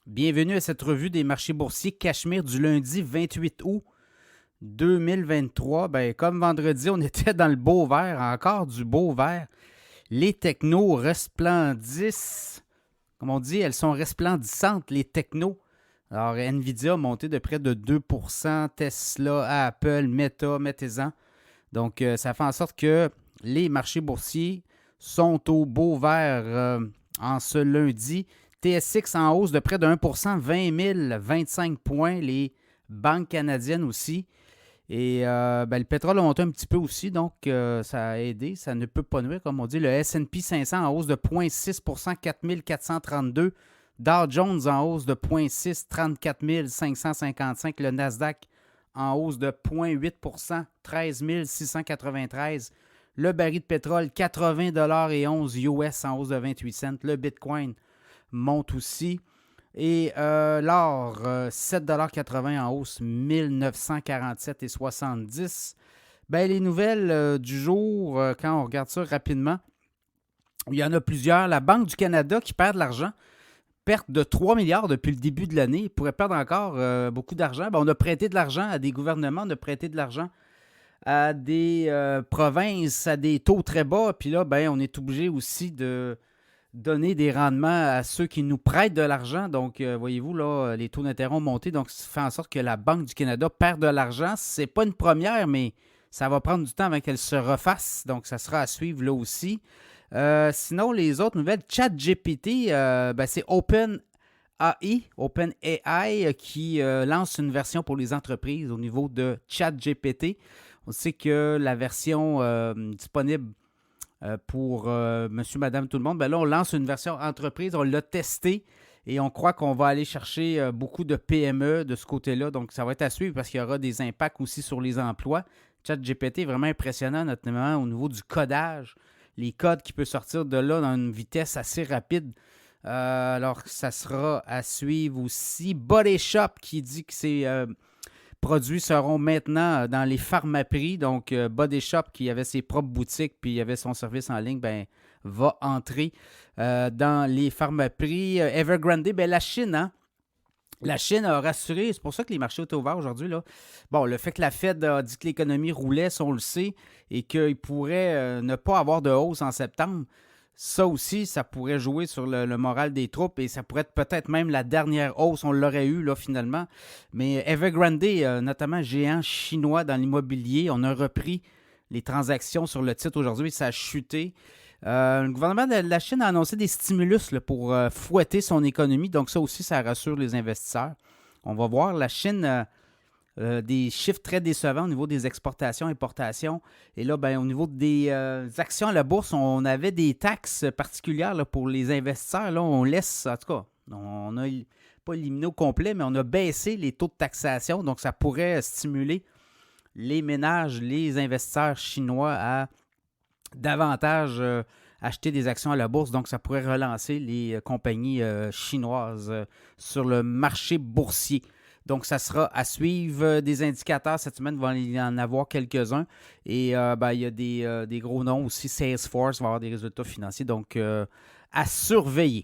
Bienvenue à cette revue des marchés boursiers Cachemire du lundi 28 août 2023. Ben, comme vendredi, on était dans le beau vert, encore du beau vert. Les technos resplendissent. Comme on dit, elles sont resplendissantes, les technos. Alors, Nvidia a monté de près de 2%, Tesla, Apple, Meta, mettez-en. Donc, ça fait en sorte que les marchés boursiers sont au beau vert en ce lundi. TSX en hausse de près de 1%, 20 025 points. Les banques canadiennes aussi. Et le pétrole a monté un petit peu aussi, donc ça a aidé. Ça ne peut pas nuire, comme on dit. Le S&P 500 en hausse de 0,6%, 4 432. Dow Jones en hausse de 0,6%, 34 555. Le Nasdaq en hausse de 0,8%, 13 693. Le baril de pétrole, 80,11 US en hausse de 28 cents. Le Bitcoin monte aussi. Et l'or, 7,80 en hausse, 1947,70. Ben, les nouvelles du jour, quand on regarde ça rapidement, il y en a plusieurs. La Banque du Canada qui perd de l'argent, perte de 3 milliards depuis le début de l'année. Il pourrait perdre encore beaucoup d'argent. Ben, on a prêté de l'argent à des gouvernements, on a prêté de l'argent à des provinces, à des taux très bas. Puis là, ben, on est obligé aussi de donner des rendements à ceux qui nous prêtent de l'argent. Donc, voyez-vous, là, les taux d'intérêt ont monté. Donc, ça fait en sorte que la Banque du Canada perd de l'argent. C'est pas une première, mais ça va prendre du temps avant qu'elle se refasse. Donc, ça sera à suivre là aussi. Sinon, les autres nouvelles, ChatGPT, c'est OpenAI qui lance une version pour les entreprises au niveau de ChatGPT. On sait que la version disponible pour monsieur, madame, tout le monde, ben là, on lance une version entreprise, on l'a testé et on croit qu'on va aller chercher beaucoup de PME de ce côté-là. Donc, ça va être à suivre parce qu'il y aura des impacts aussi sur les emplois. ChatGPT est vraiment impressionnant, notamment au niveau du codage. Les codes qui peuvent sortir de là dans une vitesse assez rapide. Alors, ça sera à suivre aussi. Body Shop qui dit que ses produits seront maintenant dans les pharmaprix. Donc, Body Shop qui avait ses propres boutiques puis il avait son service en ligne, ben, va entrer dans les pharmaprix. Evergrande, ben, la Chine, hein? La Chine a rassuré, c'est pour ça que les marchés étaient ouverts aujourd'hui, là. Bon, le fait que la Fed a dit que l'économie roulait, ça on le sait, et qu'il pourrait ne pas avoir de hausse en septembre, ça aussi, ça pourrait jouer sur le moral des troupes et ça pourrait être peut-être même la dernière hausse, on l'aurait eu là finalement. Mais Evergrande, notamment géant chinois dans l'immobilier, on a repris les transactions sur le titre aujourd'hui, ça a chuté. Le gouvernement de la Chine a annoncé des stimulus là, pour fouetter son économie. Donc ça aussi, ça rassure les investisseurs. On va voir la Chine, des chiffres très décevants au niveau des exportations, importations. Et là, ben, au niveau des actions à la bourse, on avait des taxes particulières là, pour les investisseurs. Là, on laisse, en tout cas, on n'a pas éliminé au complet, mais on a baissé les taux de taxation. Donc ça pourrait stimuler les ménages, les investisseurs chinois à davantage acheter des actions à la bourse. Donc, ça pourrait relancer les compagnies chinoises sur le marché boursier. Donc, ça sera à suivre. Des indicateurs cette semaine, il va y en avoir quelques-uns. Et il y a des gros noms aussi. Salesforce va avoir des résultats financiers. Donc, à surveiller.